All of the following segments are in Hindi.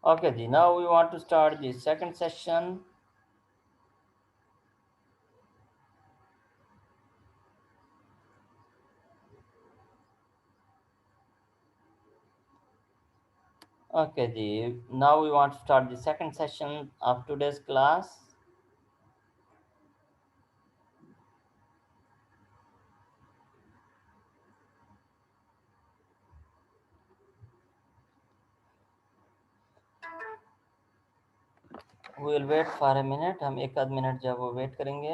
Okay, ji. Now we want to start the second session. Okay, ji. Now we want to start the second session of today's class. We will wait for a minute. हम एक आध मिनट जो है वो वेट करेंगे.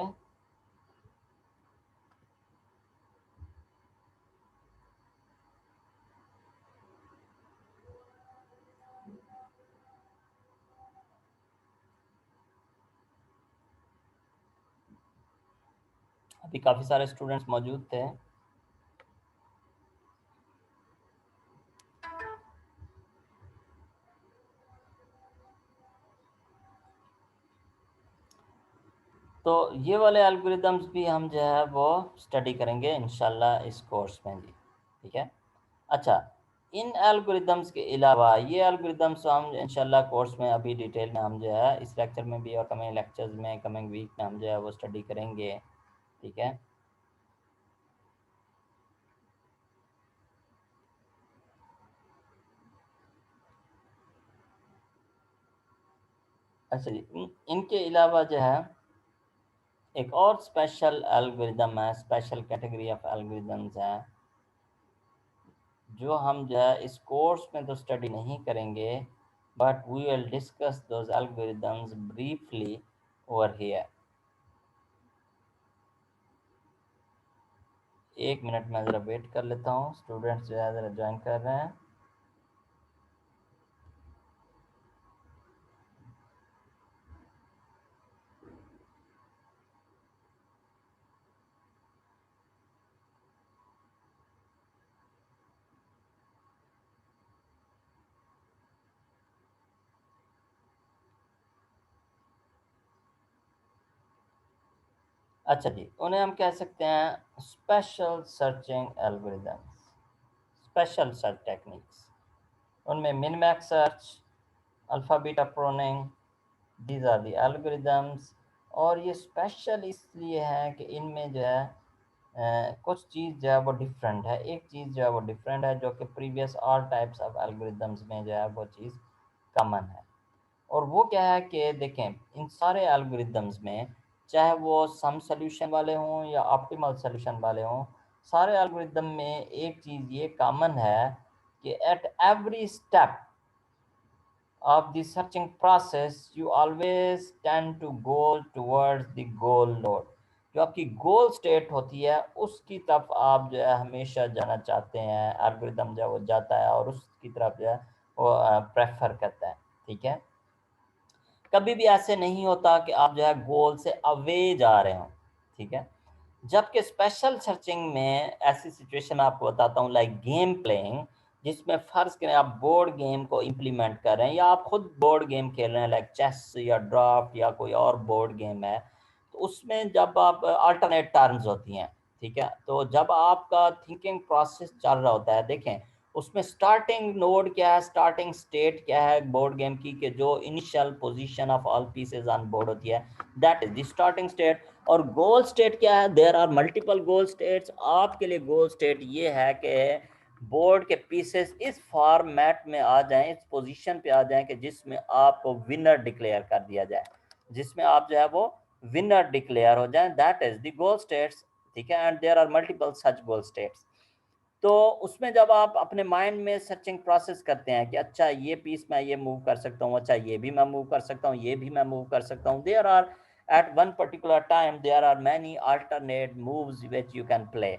अभी काफ़ी सारे स्टूडेंट्स मौजूद थे. तो ये वाले एल्गोरिदम्स भी हम जो है वो स्टडी करेंगे इंशाल्लाह इस कोर्स में जी. ठीक है. अच्छा, इन एल्गोरिदम्स के अलावा ये एल्गोरिदम्स हम इंशाल्लाह कोर्स में अभी डिटेल में हम जो है इस लेक्चर में भी और कमिंग लेक्चर्स में कमिंग वीक में हम जो है वो स्टडी करेंगे. ठीक है. अच्छा जी, इनके अलावा जो है एक और स्पेशल एल्गोरिदम है, स्पेशल कैटेगरी ऑफ एल्गोरिदम्स है जो हम जो है इस कोर्स में तो स्टडी नहीं करेंगे, but we will discuss those algorithms briefly over here. एक मिनट में ज़रा वेट कर लेता हूँ, स्टूडेंट्स जो है ज़रा ज्वाइन कर रहे हैं. अच्छा जी, उन्हें हम कह सकते हैं special searching algorithms, special search techniques. उनमें min max search, alpha beta pruning, these are the algorithms. और ये स्पेशल इसलिए है कि इनमें जो है कुछ चीज़ जो है वो डिफरेंट है. एक चीज़ जो है वो डिफरेंट है जो कि previous all types of algorithms में जो है वो चीज़ कॉमन है. और वो क्या है कि देखें, इन सारे एल्गोरिदम्स में चाहे वो सम सॉल्यूशन वाले हों या ऑप्टिमल सॉल्यूशन वाले हों, सारे एल्गोरिदम में एक चीज़ ये कॉमन है कि at every step of the searching process you always tend to go towards the goal node. जो आपकी गोल स्टेट होती है उसकी तरफ आप जो है हमेशा जाना चाहते हैं. एल्गोरिदम जो है वो जाता है और उसकी तरफ जो है वो प्रेफर करता है. ठीक है. कभी भी ऐसे नहीं होता कि आप जो है गोल से अवे जा रहे हो. ठीक है. जबकि स्पेशल सर्चिंग में ऐसी सिचुएशन मैं आपको बताता हूँ, लाइक गेम प्लेइंग, जिसमें फ़र्ज़ करें आप बोर्ड गेम को इम्प्लीमेंट कर रहे हैं या आप खुद बोर्ड गेम खेल रहे हैं, लाइक चेस या ड्राफ्ट या कोई और बोर्ड गेम है. तो उसमें जब आप अल्टरनेट टर्न्स होती हैं. ठीक है. तो जब आपका थिंकिंग प्रोसेस चल रहा होता है, देखें उसमें स्टार्टिंग नोड क्या है, स्टार्टिंग स्टेट क्या है बोर्ड गेम की, कि जो initial position of all pieces on board होती है, that is the starting state. और गोल स्टेट क्या है, there are multiple goal states. आपके लिए गोल स्टेट ये है कि बोर्ड के पीसेस इस फॉर्मेट में आ जाएं, इस पोजीशन पे आ जाएं कि जिसमें आपको विनर डिक्लेयर कर दिया जाए, जिसमें आप जो है वो विनर डिक्लेयर हो जाएं. That is the goal states. ठीक है. And there are multiple such goal states. तो उसमें जब आप अपने माइंड में सर्चिंग प्रोसेस करते हैं कि अच्छा ये पीस मैं ये मूव कर सकता हूँ, अच्छा ये भी मैं मूव कर सकता हूँ, ये भी मैं मूव कर सकता हूँ, there are at one particular time there are many alternate moves which you can play.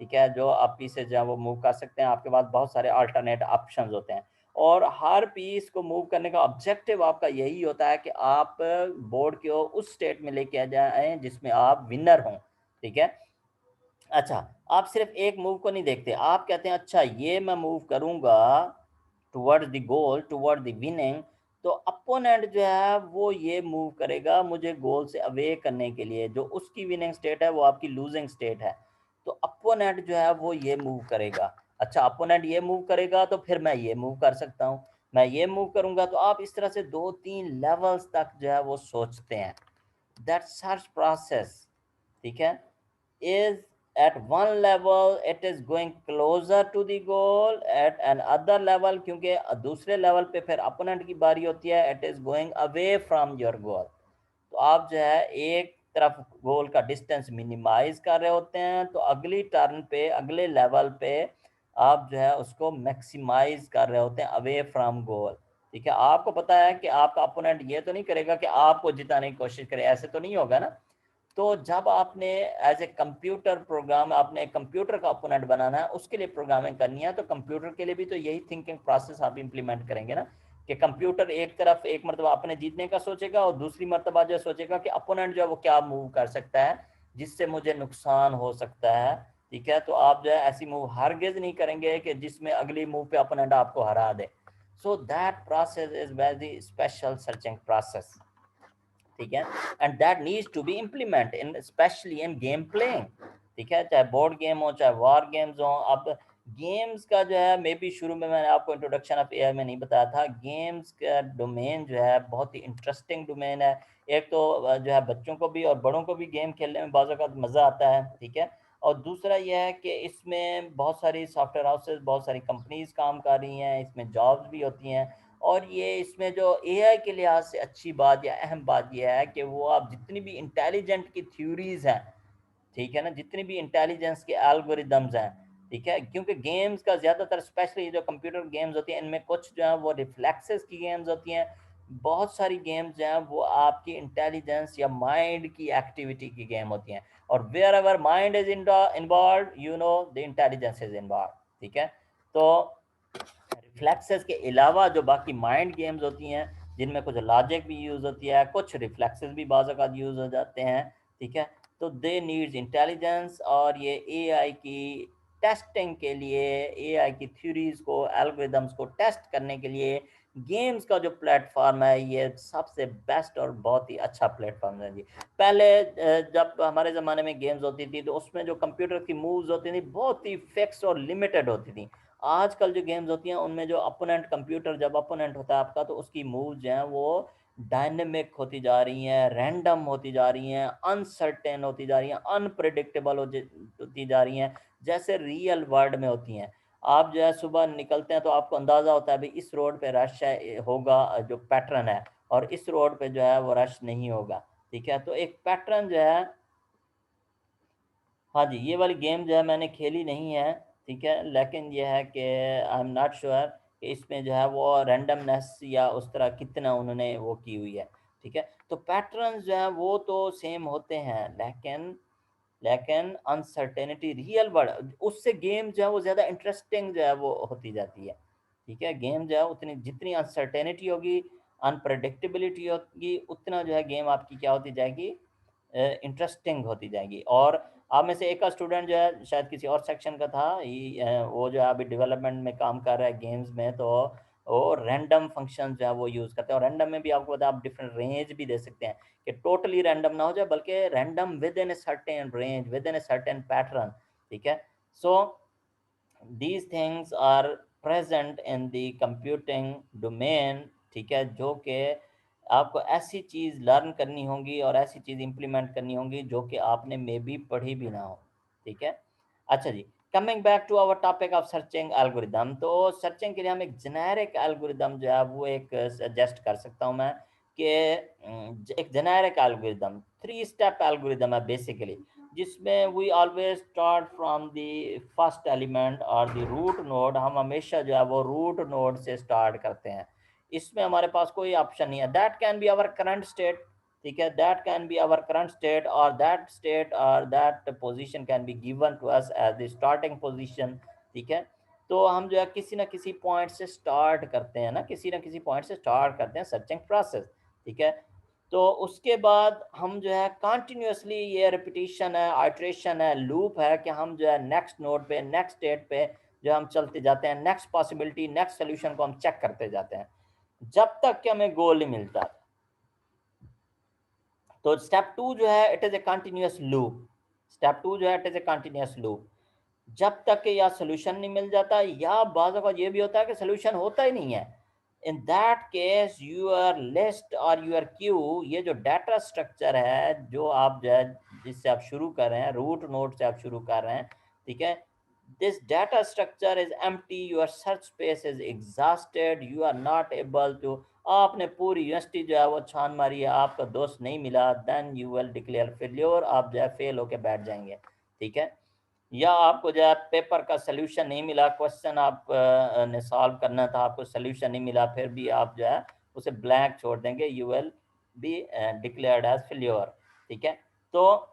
ठीक है. जो आप पीसेज जो है वो मूव कर सकते हैं, आपके पास बहुत सारे अल्टरनेट ऑप्शंस होते हैं. और हर पीस को मूव करने का ऑब्जेक्टिव आपका यही होता है कि आप बोर्ड को उस स्टेट में लेके आ जाएं जिसमें आप विनर हों. ठीक है. अच्छा, आप सिर्फ एक मूव को नहीं देखते, आप कहते हैं अच्छा ये मैं मूव करूंगा toward the goal, toward the winning, तो अपोनेंट जो है वो ये मूव करेगा मुझे गोल से अवे करने के लिए. जो उसकी विनिंग स्टेट है वो आपकी लूजिंग स्टेट है, तो अपोनेंट जो है वो ये मूव करेगा. अच्छा, अपोनेंट ये मूव करेगा तो फिर मैं ये मूव कर सकता हूँ. मैं ये मूव करूंगा। तो आप इस तरह से 2-3 लेवल्स तक जो है वो सोचते हैं। दैट सर्च प्रोसेस, ठीक है, is at one level it is going closer to the goal, at another level क्योंकि दूसरे लेवल पे फिर अपोनेंट की बारी होती है, it is going away from your goal। तो आप जो है एक तरफ गोल का डिस्टेंस मिनिमाइज कर रहे होते हैं, तो अगली टर्न पे, अगले लेवल पे आप जो है उसको मैक्सिमाइज कर रहे होते हैं अवे फ्रॉम गोल। ठीक है, आपको पता है कि आपका अपोनेंट ये तो नहीं करेगा कि आपको जिताने की कोशिश करे, ऐसे तो नहीं होगा ना। तो जब आपने एज ए कंप्यूटर प्रोग्राम, आपने कंप्यूटर का अपोनेंट बनाना है, उसके लिए प्रोग्रामिंग करनी है, तो कंप्यूटर के लिए भी तो यही थिंकिंग प्रोसेस आप इंप्लीमेंट करेंगे ना, कि कंप्यूटर एक तरफ एक मरतबा अपने जीतने का सोचेगा और दूसरी मरतबा जो सोचेगा कि अपोनेंट जो है वो क्या मूव कर सकता है जिससे मुझे नुकसान हो सकता है। ठीक है, तो आप जो है ऐसी मूव हरगिज नहीं करेंगे कि जिसमें अगली मूव पे अपोनेंट आपको हरा दे। So that process is very special searching process. ठीक है, and that needs to be implement in specially in game playing. ठीक है, चाहे बोर्ड गेम हो चाहे वॉर गेम्स हो। अब गेम्स का जो है, मे बी शुरू में मैंने आपको इंट्रोडक्शन ऑफ एआई में नहीं बताया था, गेम्स का डोमेन जो है बहुत ही इंटरेस्टिंग डोमेन है। एक तो जो है बच्चों को भी और बड़ों को भी गेम खेलने में बाज़ औक़ात मज़ा आता है। ठीक है, और दूसरा यह है कि इसमें बहुत सारी सॉफ्टवेयर हाउसेस, बहुत सारी कंपनीज काम कर रही हैं, इसमें जॉब्स भी होती हैं। और ये इसमें जो एआई के लिहाज से अच्छी बात या अहम बात यह है कि वो आप जितनी भी इंटेलिजेंट की थ्योरीज हैं, ठीक है ना, जितनी भी इंटेलिजेंस के एल्गोरिदम्स हैं, ठीक है, क्योंकि गेम्स का ज़्यादातर स्पेशली जो कंप्यूटर गेम्स होती हैं इनमें कुछ जो है वो रिफ्लेक्सेस की गेम्स होती हैं, बहुत सारी गेम्स जो हैं वो आपकी इंटेलिजेंस या माइंड की एक्टिविटी की गेम होती हैं। और wherever mind is involve, you know the intelligence is involve. ठीक है, तो रिफ्लेक्सेस के अलावा जो बाकी माइंड गेम्स होती हैं जिनमें कुछ लॉजिक भी यूज़ होती है, कुछ रिफ्लेक्सेस भी बाज़ औक़ात यूज़ हो जाते हैं। ठीक है, तो दे नीड्स इंटेलिजेंस, और ये एआई की टेस्टिंग के लिए, एआई की थ्योरीज को, एल्गोरिदम्स को टेस्ट करने के लिए गेम्स का जो प्लेटफॉर्म है ये सबसे बेस्ट और बहुत ही अच्छा प्लेटफॉर्म है जी। पहले जब हमारे ज़माने में गेम्स होती थी तो उसमें जो कंप्यूटर की मूव्स होती थी बहुत ही फिक्स और लिमिटेड होती थी। आजकल जो गेम्स होती हैं उनमें जो अपोनेंट, कंप्यूटर जब अपोनेंट होता है आपका, तो उसकी मूव जो है वो डायनेमिक होती जा रही हैं, रैंडम होती जा रही हैं, अनसर्टेन होती जा रही हैं, अनप्रिडिक्टेबल होती जा रही हैं, जैसे रियल वर्ल्ड में होती हैं। आप जो है सुबह निकलते हैं तो आपको अंदाज़ा होता है भाई इस रोड पे रश है, होगा, जो पैटर्न है, और इस रोड पे जो है वो रश नहीं होगा। ठीक है, तो एक पैटर्न जो है। हाँ जी, ये वाली गेम जो है मैंने खेली नहीं है, ठीक है, लेकिन ये है कि आई एम नॉट श्योर कि इसमें जो है वो रैंडमनेस या उस तरह कितना उन्होंने वो की हुई है। ठीक है, तो पैटर्न्स जो हैं वो तो सेम होते हैं, लेकिन अनसर्टेनिटी रियल वर्ल्ड, उससे गेम जो है वो ज़्यादा इंटरेस्टिंग जो है वो होती जाती है। ठीक है, गेम जो है उतनी, जितनी अनसर्टेनिटी होगी, अनप्रडिक्टेबिलिटी होगी, उतना जो है गेम आपकी क्या होती जाएगी, इंटरेस्टिंग होती जाएगी। और आप में से एक का स्टूडेंट जो है शायद किसी और सेक्शन का था, वो जो है अभी डेवलपमेंट में काम कर रहा है गेम्स में, तो वो रैंडम फंक्शन जो है वो यूज़ करते हैं। और रैंडम में भी आपको पता है आप डिफरेंट रेंज भी दे सकते हैं कि टोटली रैंडम ना हो जाए, बल्कि random with in a certain range, with in a certain pattern. ठीक है, सो these things are present in the computing domain। ठीक है, जो कि आपको ऐसी चीज़ लर्न करनी होगी और ऐसी चीज़ इम्प्लीमेंट करनी होगी जो कि आपने मे बी पढ़ी भी ना हो। ठीक है, अच्छा जी, coming back to our topic of searching algorithm. तो सर्चिंग के लिए हम एक जेनेरिक एल्गोरिदम जो है वो एक सजेस्ट कर सकता हूँ मैं, कि एक जेनेरिक एल्गोरिदम, 3 स्टेप एल्गोरिदम है बेसिकली, जिसमें we always start from the first element और द रूट नोड। हम हमेशा जो है वो रूट नोड से स्टार्ट करते हैं। इसमें हमारे पास कोई ऑप्शन नहीं है, that can be our current state. ठीक है, that can be our current state, और दैट स्टेट और that position can be given to us as the starting position. ठीक है, तो हम जो है किसी ना किसी पॉइंट से स्टार्ट करते हैं ना, किसी ना किसी पॉइंट से स्टार्ट करते हैं सर्चिंग प्रोसेस। ठीक है, तो उसके बाद हम जो है कंटिन्यूअसली, ये रिपीटिशन है, आइट्रेशन है, लूप है, कि हम जो है नेक्स्ट नोड पे, नेक्स्ट स्टेट पे जो हम चलते जाते हैं, नेक्स्ट पॉसिबिलिटी, नेक्स्ट सोल्यूशन को हम चेक करते जाते हैं जब तक कि हमें गोल नहीं मिलता। तो स्टेप 2 जो है it is a continuous loop. Step 2 जो है it is a continuous loop, जब तक कि या सोल्यूशन नहीं मिल जाता, या बाज़ औक़ात ये भी होता है कि सोल्यूशन होता ही नहीं है। In that case your list और यूर क्यू, ये जो डाटा स्ट्रक्चर है जो आप जो है जिससे आप शुरू कर रहे हैं, रूट नोड से आप शुरू कर रहे हैं, ठीक है, this data structure is empty, your search space is exhausted, you are not able to, आपने पूरी यूनिवर्सिटी जो है वो छान मारी है, आपका दोस्त नहीं मिला, then you will declare failure, आप जो है फेल होके बैठ जाएंगे, ठीक है। या आपको जो है पेपर का सोल्यूशन नहीं मिला, क्वेश्चन आप ने सॉल्व करना था, आपको सोल्यूशन नहीं मिला, फिर भी आप जो है उसे ब्लैंक छोड़ देंगे, you will be declared as failure, ठीक है। तो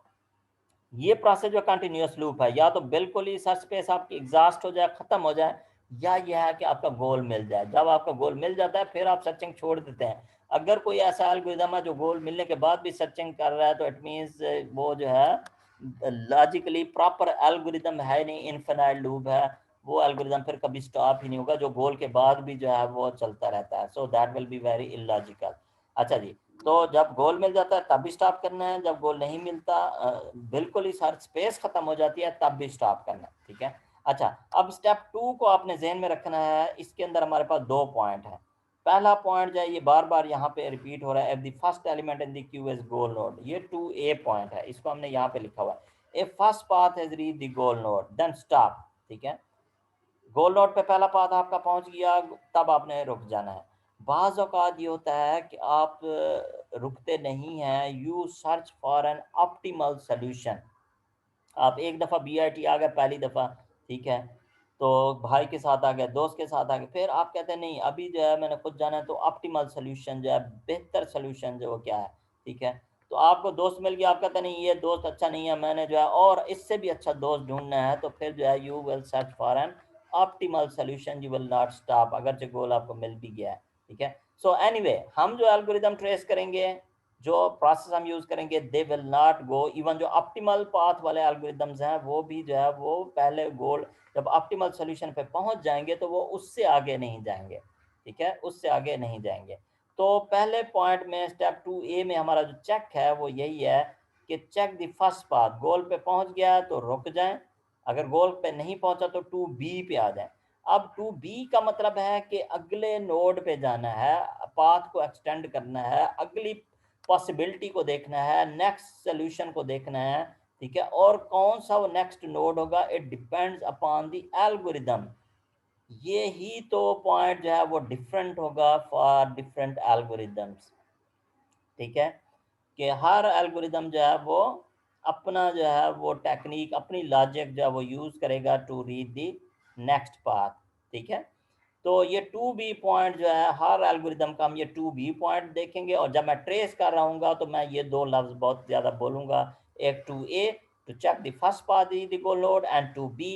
ये प्रोसेस जो कंटिन्यूअस लूप है, या तो बिल्कुल ही सर्च स्पेस आपकी एग्जॉस्ट हो जाए, खत्म हो जाए, या यह है कि आपका गोल मिल जाए। जब आपका गोल मिल जाता है फिर आप सर्चिंग छोड़ देते हैं। अगर कोई ऐसा एल्गोरिदम है जो गोल मिलने के बाद भी सर्चिंग कर रहा है, तो इट मीन्स वो जो है लॉजिकली प्रॉपर एल्गोरिदम है नहीं, इनफिनाइट लूप है, वो एल्गोरिदम फिर कभी स्टॉप ही नहीं होगा, जो गोल के बाद भी जो है वो चलता रहता है। So that will be very illogical. अच्छा जी, तो जब गोल मिल जाता है तब भी स्टॉप करना है, जब गोल नहीं मिलता, बिल्कुल ही सर्च स्पेस खत्म हो जाती है, तब भी स्टॉप करना है, ठीक है। अच्छा, अब स्टेप 2 को आपने ज़हन में रखना है। इसके अंदर हमारे पास 2 पॉइंट हैं। पहला पॉइंट जो है ये बार बार यहाँ पे रिपीट हो रहा है, F the first element in the Q is goal node, ये 2A पॉइंट है, इसको हमने यहाँ पे लिखा हुआ है, a first path has reach the goal node then stop, ठीक है। गोल नोड पे पहला पाथ आपका पहुंच गया, तब आपने रुक जाना है। बाज़ औक़ात ये होता है कि आप रुकते नहीं हैं, you search for an optimal solution. आप एक दफ़ा बीआईटी आ गए पहली दफ़ा, ठीक है, तो भाई के साथ आ गए, दोस्त के साथ आ गए, फिर आप कहते हैं नहीं अभी जो है मैंने खुद जाना है, तो ऑप्टिमल सॉल्यूशन जो है, बेहतर सॉल्यूशन जो क्या है, ठीक है। तो आपको दोस्त मिल गया, आप कहते हैं नहीं ये दोस्त अच्छा नहीं है, मैंने जो है और इससे भी अच्छा दोस्त ढूंढना है, तो फिर जो है you will search for an optimal solution, you will not stop, अगर जो गोल आपको मिल भी गया है, ठीक है। सो एनीवे हम जो एल्गोरिदम ट्रेस करेंगे, जो प्रोसेस हम यूज करेंगे, they will not go, even जो ऑप्टिमल पाथ वाले एल्गोरिदम्स हैं वो भी जो है वो पहले गोल, जब ऑप्टिमल सॉल्यूशन पे पहुंच जाएंगे तो वो उससे आगे नहीं जाएंगे, ठीक है, उससे आगे नहीं जाएंगे। तो पहले पॉइंट में स्टेप 2A में हमारा जो चेक है वो यही है कि चेक द फर्स्ट पाथ, गोल पे पहुंच गया तो रुक जाएं, अगर गोल पे नहीं पहुंचा तो 2B पे आ जाएं। अब 2B का मतलब है कि अगले नोड पे जाना है, पाथ को एक्सटेंड करना है, अगली पॉसिबिलिटी को देखना है, नेक्स्ट सोल्यूशन को देखना है, ठीक है। और कौन सा वो नेक्स्ट नोड होगा, it depends upon the algorithm. ये ही तो पॉइंट जो है वो डिफरेंट होगा फॉर डिफरेंट एल्गोरिदम्स, ठीक है, कि हर एल्गोरिदम जो है वो अपना जो है वो टेक्निक, अपनी लॉजिक जो है वो यूज करेगा to read the next path, ठीक है। तो ये 2B पॉइंट जो है हर एल्गोरिदम का, हम ये 2B पॉइंट देखेंगे, और जब मैं ट्रेस कर रहा हूँ तो मैं ये दो लफ्ज बहुत ज़्यादा बोलूँगा, एक 2A to check the first path is the goal node, and 2B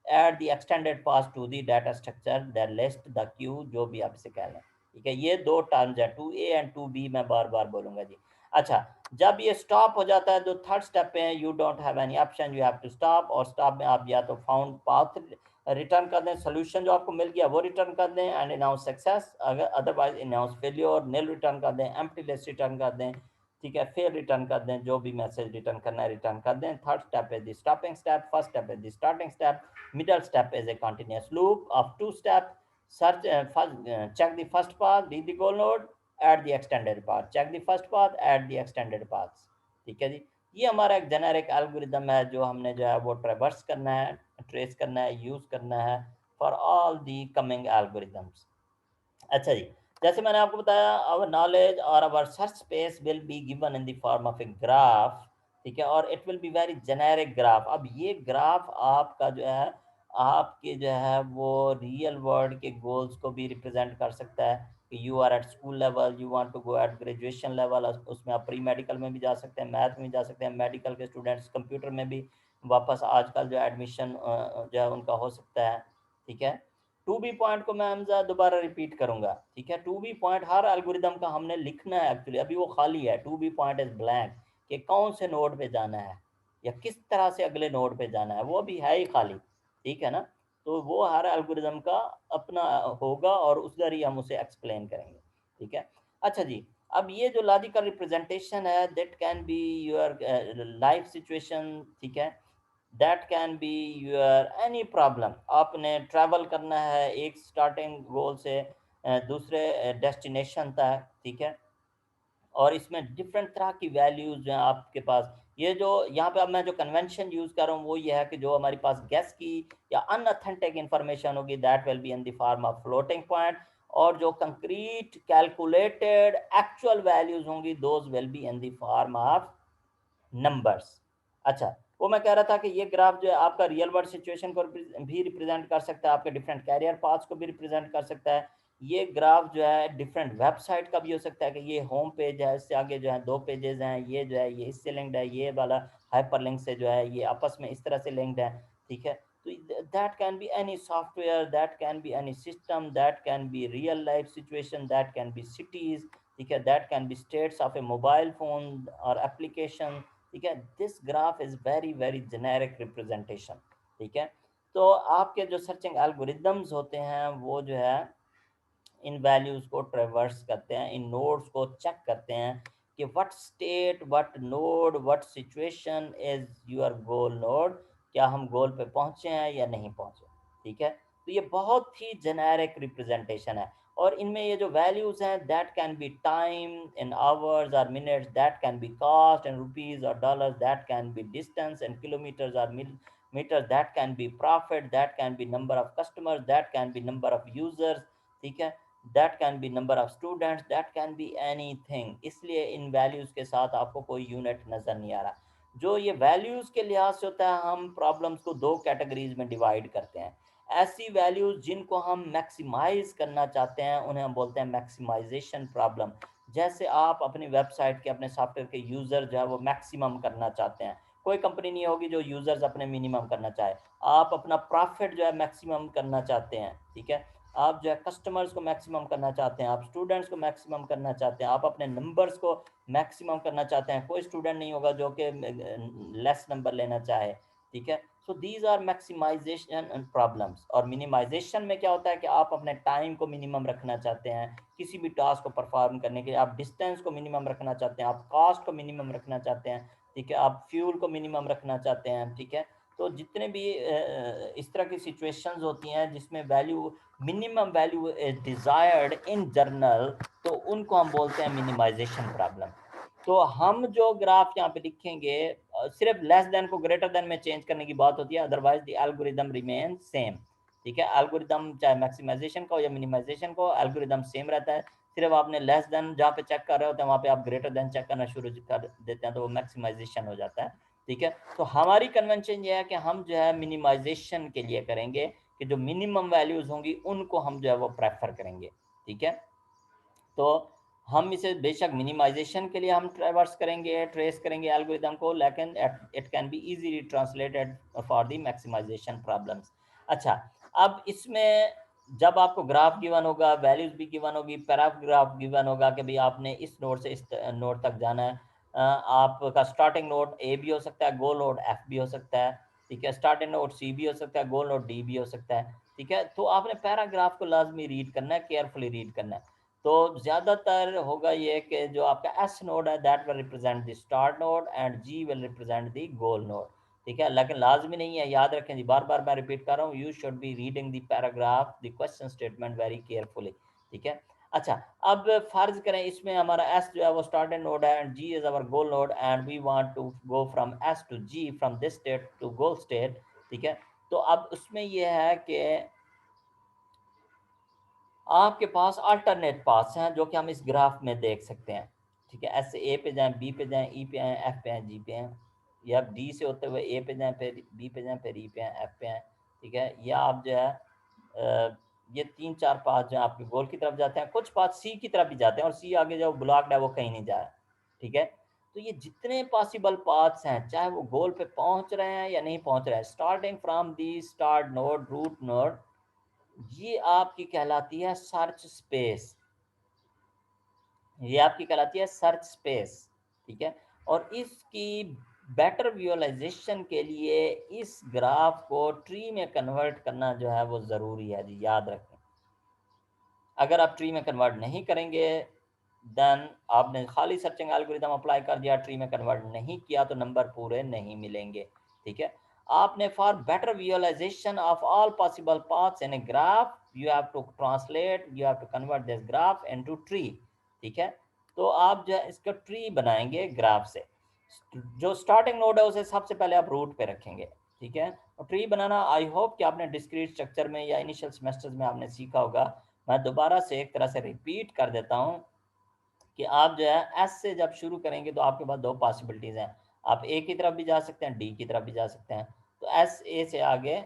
add the extended path to the data structure that list the queue, जो भी आप इसे कह लें, ठीक है। ये दो टर्म्स है 2A एंड 2B, मैं बार बार बोलूँगा जी। अच्छा, जब ये स्टॉप हो जाता है तो थर्ड स्टेप पे you don't have any option, you have to stop, और स्टॉप में आप या तो फाउंड पाथ रिटर्न कर दें, सोल्यूशन जो आपको मिल गया वो रिटर्न कर दें, एंड अनाउंस सक्सेस, अगर अदरवाइज अनाउंस फेलियर, नील रिटर्न कर दें, एम्प्टी लिस्ट रिटर्न कर दें, ठीक है, फिर रिटर्न कर दें, जो भी मैसेज रिटर्न करना है रिटर्न कर दें। Third step is the stopping step, first step is the starting step, middle step is a continuous loop of 2 step, search check the first path, read the goal node, add the extended path, check the first path, add the extended paths, ठीक है जी। ये हमारा एक जेनेरिक एल्गोरिदम है जो हमने जो है वो ट्रेवर्स करना है, ट्रेस करना है, यूज करना है for all the coming algorithms. अच्छा जी, जैसे मैंने आपको बताया, आवर नॉलेज और our search space will be given in the form of a graph, ठीक है, और it will be very generic graph. अब ये ग्राफ आपका जो है, आपके जो है वो रियल वर्ल्ड के गोल्स को भी रिप्रेजेंट कर सकता है, कि you are at school level, you want to go at graduation level, उसमें आप प्री मेडिकल में भी जा सकते हैं, मैथ में भी जा सकते हैं, मेडिकल के स्टूडेंट्स कंप्यूटर में भी वापस आजकल जो एडमिशन जो है उनका हो सकता है, ठीक है। 2B पॉइंट को मैं हमजा दोबारा रिपीट करूंगा, ठीक है। 2B पॉइंट हर एल्गोरिदम का हमने लिखना है, एक्चुअली अभी वो खाली है, 2B पॉइंट इज ब्लैंक, कि कौन से नोड पे जाना है या किस तरह से अगले नोड पे जाना है, वो भी है ही खाली, ठीक है ना। तो वो हर एल्गोरिदम का अपना होगा और उस दर ही हम उसे एक्सप्लेन करेंगे, ठीक है। अच्छा जी, अब ये जो लॉजिकल रिप्रेजेंटेशन है, that can be your life situation, ठीक है, that can be your any problem. आपने ट्रैवल करना है एक स्टार्टिंग गोल से दूसरे डेस्टिनेशन तक, ठीक है। और इसमें डिफरेंट तरह की वैल्यूज़ जो हैं आपके पास। ये जो यहाँ पे अब मैं जो कन्वेंशन यूज़ कर रहा हूँ वो ये है कि जो हमारी पास गेस की या अनऑथेंटिक इन्फॉर्मेशन होगी that will be in the form of floating point, और जो कंक्रीट कैलकुलेटेड एक्चुअल वैल्यूज़ होंगी those will be in the form of numbers. अच्छा, वो मैं कह रहा था कि ये ग्राफ जो है आपका रियल वर्ल्ड सिचुएशन को भी रिप्रेजेंट कर सकता है, आपके डिफरेंट कैरियर पाथ्स को भी रिप्रेजेंट कर सकता है। ये ग्राफ जो है डिफरेंट वेबसाइट का भी हो सकता है कि ये होम पेज है, इससे आगे जो है 2 पेजेज़ हैं, ये जो है ये इससे लिंक्ड है, ये वाला हाइपरलिंक से जो है ये आपस में इस तरह से लिंक्ड है, ठीक है। तो that can be any software, that can be any system, that can be real life situation, that can B cities, ठीक है, that can B states of A mobile phone और एप्लीकेशन, ठीक है। This graph is very very generic representation, ठीक है। तो आपके जो सर्चिंग एल्गोरिदम्स होते हैं वो जो है इन वैल्यूज़ को ट्रेवर्स करते हैं, इन नोड्स को चेक करते हैं कि what state, what node, what situation is your goal node, क्या हम गोल पे पहुँचे हैं या नहीं पहुँचे, ठीक है। तो ये बहुत ही जेनेरिक रिप्रेजेंटेशन है, और इनमें ये जो वैल्यूज़ हैं that can be time in hours और minutes, that can be cost in rupees और dollars, that can be distance in kilometres और metre, that can be profit, that can be number of customers, that can be number of users, ठीक है, that can be number of students, that can be anything. इसलिए इन वैल्यूज़ के साथ आपको कोई यूनिट नज़र नहीं आ रहा। जो ये वैल्यूज़ के लिहाज से होता है, हम प्रॉब्लम्स को 2 कैटेगरीज़ में डिवाइड करते हैं। ऐसी वैल्यूज़ जिनको हम मैक्सिमाइज़ करना चाहते हैं उन्हें हम बोलते हैं मैक्सिमाइज़ेशन प्रॉब्लम। जैसे आप अपनी वेबसाइट के, अपने सॉफ्टवेयर के यूज़र जो है वो मैक्सिमम करना चाहते हैं। कोई कंपनी नहीं होगी जो यूज़र्स अपने मिनिमम करना चाहे। आप अपना प्रॉफ़िट जो है मैक्सिमम करना चाहते हैं, ठीक है। आप जो है कस्टमर्स को मैक्सिमम करना चाहते हैं, आप स्टूडेंट्स को मैक्सिमम करना चाहते हैं, आप अपने नंबर्स को मैक्सिमम करना चाहते हैं। कोई स्टूडेंट नहीं होगा जो कि लेस नंबर लेना चाहे, ठीक है। So these are maximization problems. और मिनिमाइजेशन में क्या होता है कि आप अपने टाइम को मिनिमम रखना चाहते हैं किसी भी टास्क को परफॉर्म करने के लिए, आप डिस्टेंस को मिनिमम रखना चाहते हैं, आप कॉस्ट को मिनिमम रखना चाहते हैं, ठीक है, आप फ्यूल को मिनिमम रखना चाहते हैं, ठीक है। तो जितने भी इस तरह की सिचुएशंस होती हैं जिसमें value, minimum value is desired in journal, तो उनको हम बोलते हैं मिनिमाइजेशन प्रॉब्लम। तो हम जो ग्राफ यहाँ पे लिखेंगे सिर्फ लेस देन को ग्रेटर देन में चेंज करने की बात होती है, otherwise the algorithm remain same, ठीक है। एल्गोरिदम चाहे मैक्सिमाइजेशन का हो या मिनिमाइजेशन का हो, एल्गोरिदम सेम रहता है। सिर्फ आपने लेस देन जहाँ पे चेक कर रहे होते हैं वहाँ पे आप ग्रेटर देन चेक करना शुरू कर देते हैं, तो वो मैक्सिमाइजेशन हो जाता है, ठीक है। तो हमारी कन्वेंशन ये है कि हम जो है मिनिमाइजेशन के लिए करेंगे कि जो मिनिमम वैल्यूज होंगी उनको हम जो है वो प्रेफर करेंगे, ठीक है। तो हम इसे बेशक मिनिमाइजेशन के लिए हम ट्रेवर्स करेंगे, ट्रेस करेंगे एल्गोरिदम को, लेकिन it can be easily translated for the maximization problems. अच्छा, अब इसमें जब आपको ग्राफ गिवन होगा, वैल्यूज भी गिवन होगी, पैराग्राफ गिवन होगा कि भाई आपने इस नोड से इस नोड तक जाना है। आपका स्टार्टिंग नोड ए भी हो सकता है, गोल नोड एफ भी हो सकता है, ठीक है। स्टार्टिंग नोड सी भी हो सकता है, गोल नोड डी भी हो सकता है, ठीक है। तो आपने पैराग्राफ को लाजमी रीड करना है, केयरफुली रीड करना है। तो ज़्यादातर होगा ये कि जो आपका एस नोड है that will represent the start node and G will represent the goal node, ठीक है। लेकिन लाजमी नहीं है, याद रखें जी, बार बार मैं रिपीट कर रहा हूँ, you should be reading the paragraph, the question statement very carefully, ठीक है। अच्छा, अब फर्ज करें इसमें हमारा एस जो है वो स्टार्टेड नोड है and G is our goal node and we want to go from S to G, from this state to goal state, ठीक है। तो अब उसमें यह है कि आपके पास अल्टरनेट पाथ्स हैं जो कि हम इस ग्राफ में देख सकते हैं, ठीक है। एस से ए पे जाएं, बी पे जाएं, ई पे आएँ, एफ पे आएँ, जी पे आएँ, या डी से होते हुए ए पे जाएं, फिर बी पे जाएं, फिर ई पे आएँ, एफ पे आएँ, ठीक है। या आप जो है ये 3-4 पाथ जो हैं आपके गोल की तरफ जाते हैं, कुछ पाथ सी की तरफ भी जाते हैं और सी आगे जो ब्लॉक्ड है वो कहीं नहीं जा रहा, ठीक है। तो ये जितने पॉसिबल पाथ्स हैं, चाहे वो गोल पे पहुंच रहे हैं या नहीं पहुंच रहे हैं, starting from the start node, root node, ये आपकी कहलाती है सर्च स्पेस, ये आपकी कहलाती है सर्च स्पेस, ठीक है। और इसकी बेटर विजुअलाइजेशन के लिए इस ग्राफ को ट्री में कन्वर्ट करना जो है वो ज़रूरी है जी, याद रखें। अगर आप ट्री में कन्वर्ट नहीं करेंगे, देन आपने खाली सर्चिंग एल्गोरिदम अप्लाई कर दिया, ट्री में कन्वर्ट नहीं किया, तो नंबर पूरे नहीं मिलेंगे, ठीक है। आपने for better visualization of all possible paths in a graph you have to translate, you have to convert this graph into tree. ठीक है, तो आप जो है इसका ट्री बनाएंगे ग्राफ से। जो स्टार्टिंग नोड है उसे सबसे पहले आप रूट पे रखेंगे। ठीक है, और ट्री बनाना आई होप कि आपने डिस्क्रीट स्ट्रक्चर में या इनिशियल सेमेस्टर्स में आपने सीखा होगा। मैं दोबारा से एक तरह से रिपीट कर देता हूँ कि आप जो है एस से जब शुरू करेंगे तो आपके पास दो पॉसिबिलिटीज़ हैं। आप ए की तरफ भी जा सकते हैं, डी की तरफ भी जा सकते हैं। तो एस ए से आगे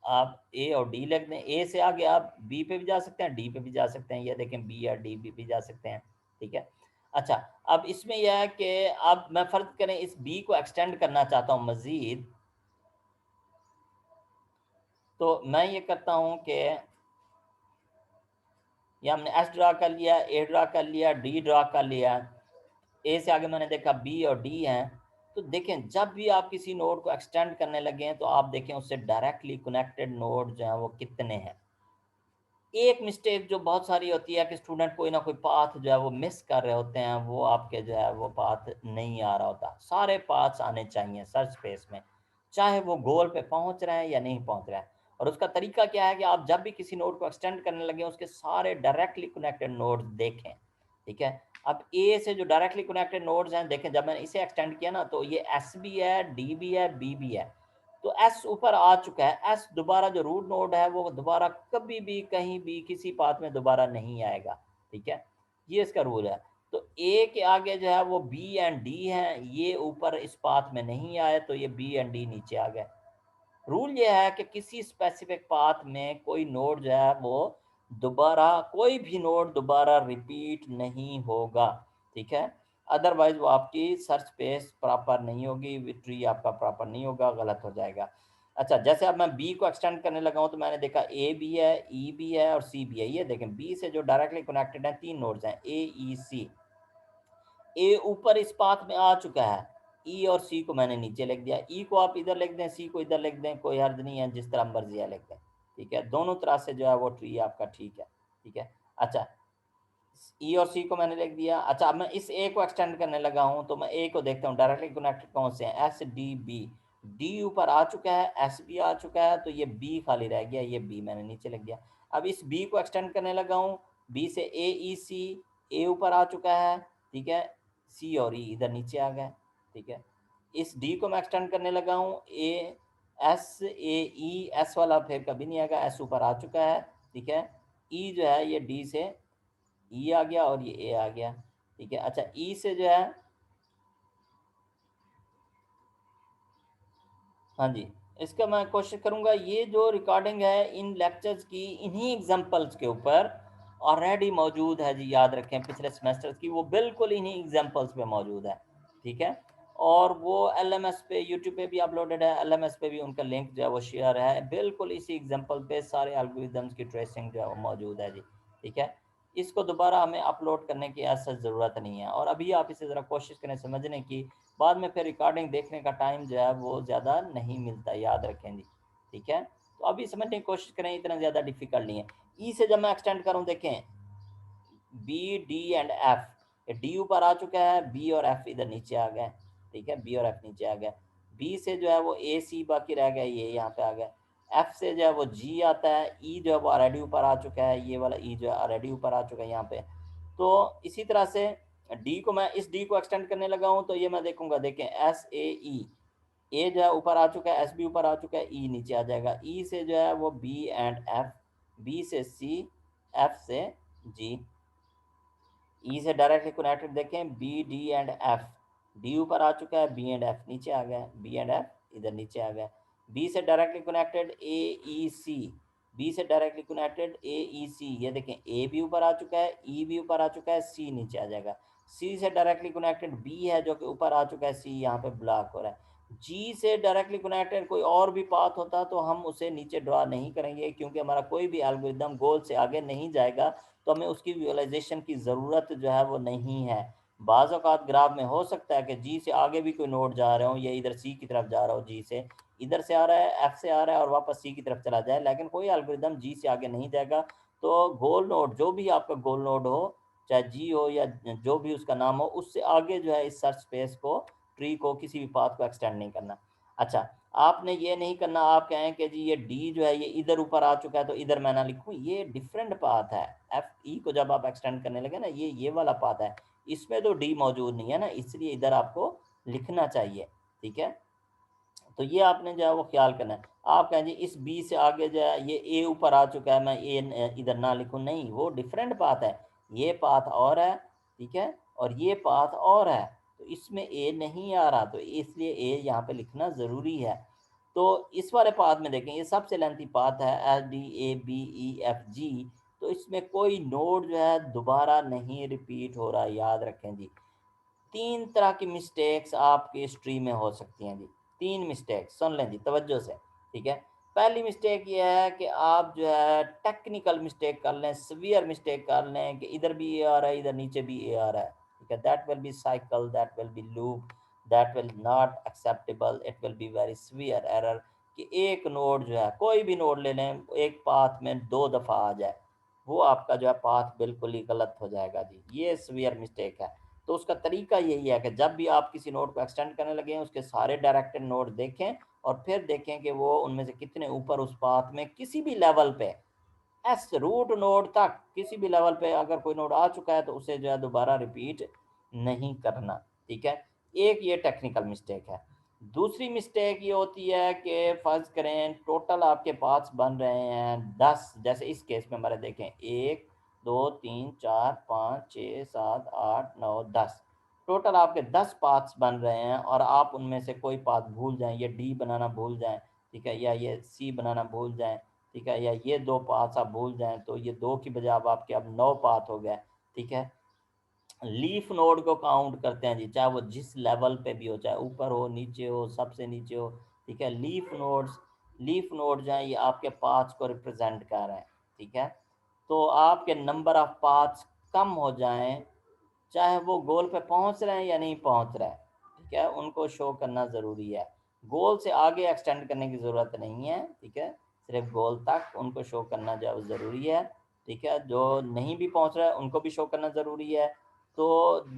आप ए और डी लिख दें, ए से आगे आप बी पे भी जा सकते हैं, डी पे भी जा सकते हैं, या देखें बी या डी भी जा सकते हैं। ठीक है, अच्छा, अब इसमें यह है कि अब मैं फ़र्ज़ करें इस बी को एक्सटेंड करना चाहता हूँ मज़ीद, तो मैं ये करता हूँ कि ये हमने एस ड्रा कर लिया, ए ड्रा कर लिया, डी ड्रा कर लिया। ए से आगे मैंने देखा बी और डी हैं। तो देखें जब भी आप किसी नोड को एक्सटेंड करने लगे हैं तो आप देखें उससे डायरेक्टली कनेक्टेड नोड जो हैं वो कितने हैं। एक मिस्टेक जो बहुत सारी होती है कि स्टूडेंट कोई ना कोई पाथ जो है वो मिस कर रहे होते हैं, वो आपके जो है वो पाथ नहीं आ रहा होता। सारे पाथ्स आने चाहिए सर्च स्पेस में, चाहे वो गोल पे पहुंच रहे हैं या नहीं पहुंच रहे हैं। और उसका तरीका क्या है कि आप जब भी किसी नोड को एक्सटेंड करने लगे उसके सारे डायरेक्टली कनेक्टेड नोड देखें। ठीक है, अब ए से जो डायरेक्टली कनेक्टेड नोड्स हैं देखें, जब मैंने इसे एक्सटेंड किया ना तो ये एस भी है, डी भी है, बी भी है। तो एस ऊपर आ चुका है, एस दोबारा जो रूट नोड है वो दोबारा कभी भी कहीं भी किसी पाथ में दोबारा नहीं आएगा। ठीक है, ये इसका रूल है। तो ए के आगे जो है वो बी एंड डी है, ये ऊपर इस पाथ में नहीं आए तो ये बी एंड डी नीचे आ गए। रूल ये है कि किसी स्पेसिफिक पाथ में कोई नोड जो है वो दोबारा, कोई भी नोड दोबारा रिपीट नहीं होगा। ठीक है, अदरवाइज वो आपकी सर्च स्पेस प्रॉपर नहीं होगी, ट्री आपका प्रॉपर नहीं होगा, गलत हो जाएगा। अच्छा, जैसे अब मैं बी को एक्सटेंड करने लगा हूँ तो मैंने देखा ए भी है, ई भी है और सी भी है। ये देखें बी से जो डायरेक्टली कनेक्टेड है तीन नोड्स हैं, ए ई सी। ए ऊपर इस पाथ में आ चुका है, ई और सी को मैंने नीचे लिख दिया। ई को आप इधर लिख दें, सी को इधर लिख दें, कोई हर्ज नहीं है, जिस तरह मर्जी है लिख दें। ठीक है, दोनों तरह से जो है वो ट्री आपका ठीक है। ठीक है, अच्छा, ई और सी को मैंने लिख दिया। अच्छा, अब मैं इस ए को एक्सटेंड करने लगा हूँ तो मैं ए को देखता हूँ डायरेक्टली कनेक्टेड कौन से हैं, एस डी बी। डी ऊपर आ चुका है, एस भी आ चुका है, तो ये बी खाली रह गया, ये बी मैंने नीचे लिख दिया। अब इस बी को एक्सटेंड करने लगा हूँ, बी से ए ई सी, ए ऊपर आ चुका है। ठीक है, सी और ई इधर नीचे आ गए। ठीक है, इस डी को मैं एक्सटेंड करने लगा हूँ, A S A E, S वाला फिर कभी नहीं आएगा, एस ऊपर आ चुका है। ठीक है, ई जो है ये डी से ई आ गया और ये ए आ गया। ठीक है, अच्छा, ई से जो है, हाँ जी, इसका मैं कोशिश करूँगा ये जो रिकॉर्डिंग है इन लेक्चर्स की इन्हीं एग्जांपल्स के ऊपर ऑलरेडी मौजूद है जी, याद रखें पिछले सेमेस्टर्स की, वो बिल्कुल इन्हीं एग्जांपल्स पे मौजूद है। ठीक है, और वो एलएमएस पे यूट्यूब पे भी अपलोडेड है, एलएमएस पे भी उनका लिंक जो है वो शेयर है, बिल्कुल इसी एग्जांपल पे सारे एल्गोरिदम्स की ट्रेसिंग जो है वो मौजूद है जी। ठीक है, इसको दोबारा हमें अपलोड करने की ऐसा ज़रूरत नहीं है, और अभी आप इसे ज़रा कोशिश करें समझने की, बाद में फिर रिकॉर्डिंग देखने का टाइम जो है वो ज़्यादा नहीं मिलता, याद रखें जी। ठीक है, तो अभी समझने की कोशिश करें, इतना ज़्यादा डिफिकल्ट नहीं है। ई से जब मैं एक्सटेंड करूँ देखें, B D and F, D ऊपर आ चुका है, बी और एफ इधर नीचे आ गए। ठीक है, बी और एफ नीचे आ गए। बी से जो है वो ए सी बाकी रह गया, ये यहाँ पे आ गया। एफ से जो है वो जी आता है, ई जो है वो ऑलरेडी ऊपर आ चुका है, ये वाला ई जो है ऑलरेडी ऊपर आ चुका है यहाँ पे। तो इसी तरह से डी को मैं, इस डी को एक्सटेंड करने लगा हूँ तो ये मैं देखूंगा, देखें एस ए ई, ए जो है ऊपर आ चुका है, एस भी ऊपर आ चुका है, ई नीचे आ जाएगा। ई से जो है वो बी एंड एफ, बी से सी, एफ से जी। ई से डायरेक्टली कनेक्टेड देखें, B D and F, D ऊपर आ चुका है, बी एंड एफ नीचे आ गया, बी एंड एफ इधर नीचे आ गया। बी से डायरेक्टली कनेक्टेड ए ई सी, बी से डायरेक्टली कनेक्टेड ए ई सी, ये देखें ए भी ऊपर आ चुका है, ई भी ऊपर आ चुका है, सी नीचे आ जाएगा। सी से डायरेक्टली कनेक्टेड बी है जो कि ऊपर आ चुका है, सी यहाँ पे ब्लॉक हो रहा है। जी से डायरेक्टली कनेक्टेड कोई और भी पाथ होता तो हम उसे नीचे ड्रा नहीं करेंगे, क्योंकि हमारा कोई भी एल्गोरिदम गोल से आगे नहीं जाएगा, तो हमें उसकी विजुअलाइजेशन की ज़रूरत जो है वो नहीं है। बाज़ औक़ात ग्राफ में हो सकता है कि जी से आगे भी कोई नोड जा रहे हो, या इधर सी की तरफ जा रहा हो, जी से इधर से आ रहा है, एफ से आ रहा है और वापस सी की तरफ चला जाए, लेकिन कोई एल्गोरिदम जी से आगे नहीं जाएगा। तो गोल नोड जो भी आपका गोल नोड हो, चाहे जी हो या जो भी उसका नाम हो, उससे आगे जो है इस सर्च स्पेस को, ट्री को, किसी भी पाथ को एक्सटेंड नहीं करना। अच्छा, आपने ये नहीं करना, आप कहें कि जी ये डी जो है ये इधर ऊपर आ चुका है तो इधर मैं ना लिखूँ, ये डिफरेंट पाथ है। एफ ई को जब आप एक्सटेंड करने लगे ना, ये वाला पाथ है, इसमें तो डी मौजूद नहीं है ना, इसलिए इधर आपको लिखना चाहिए, ठीक है। तो ये आपने जो है वो ख्याल करना है। आप कहें जी इस बी से आगे जो है ये ए ऊपर आ चुका है, मैं ए इधर ना लिखूँ, नहीं, वो डिफरेंट पाथ है, ये पाथ और है, ठीक है, और ये पाथ और है, तो इसमें ए नहीं आ रहा, तो इसलिए ए यहाँ पे लिखना ज़रूरी है। तो इस वाले पाथ में देखें, ये सबसे लेंथी पाथ है, S D A B E F G, तो इसमें कोई नोड जो है दोबारा नहीं रिपीट हो रहा, याद रखें जी। 3 तरह की मिस्टेक्स आपकी हिस्ट्री में हो सकती हैं जी। 3 मिस्टेक सुन लें जी तवज्जो से, ठीक है। पहली मिस्टेक ये है कि आप जो है टेक्निकल मिस्टेक कर लें, सीवियर मिस्टेक कर लें कि इधर भी ए आ रहा है, इधर नीचे भी ए आ रहा है, ठीक है। That will be cycle, that will be loop, that will not acceptable, it will be very severe error कि एक नोड जो है, कोई भी नोड ले लें, एक पाथ में 2 दफ़ा आ जाए, वो आपका जो है पाथ बिल्कुल ही गलत हो जाएगा जी। ये सीवियर मिस्टेक है। तो उसका तरीका यही है कि जब भी आप किसी नोड को एक्सटेंड करने लगे, उसके सारे डायरेक्टेड नोड देखें और फिर देखें कि वो उनमें से कितने ऊपर उस पाथ में किसी भी लेवल पे, एस रूट नोड तक किसी भी लेवल पे अगर कोई नोड आ चुका है तो उसे जो है दोबारा रिपीट नहीं करना, ठीक है। एक ये टेक्निकल मिस्टेक है। दूसरी मिस्टेक ये होती है कि फर्ज करें टोटल आपके पाथ्स बन रहे हैं 10, जैसे इस केस में हमारे देखें 1 2 3 4 5 6 7 8 9 10, टोटल आपके 10 पाथ्स बन रहे हैं और आप उनमें से कोई पाथ भूल जाएं, ये डी बनाना भूल जाएं, ठीक है, या ये सी बनाना भूल जाएं, ठीक है, या ये 2 पाथ आप भूल जाएं, तो ये 2 की बजाय अब आपके अब 9 पाथ हो गए, ठीक है। लीफ नोड को काउंट करते हैं जी, चाहे वो जिस लेवल पे भी हो, चाहे ऊपर हो, नीचे हो, सबसे नीचे हो, ठीक है। लीफ नोड जो है ये आपके पाथ्स को रिप्रेजेंट कर रहे हैं, ठीक है। तो आपके नंबर ऑफ पाथ्स कम हो जाएं, चाहे वो गोल पे पहुंच रहे हैं या नहीं पहुंच रहे हैं, ठीक है, उनको शो करना ज़रूरी है। गोल से आगे एक्सटेंड करने की ज़रूरत नहीं है, ठीक है, सिर्फ गोल तक उनको शो करना जो ज़रूरी है, ठीक है। जो नहीं भी पहुंच रहा है उनको भी शो करना ज़रूरी है। तो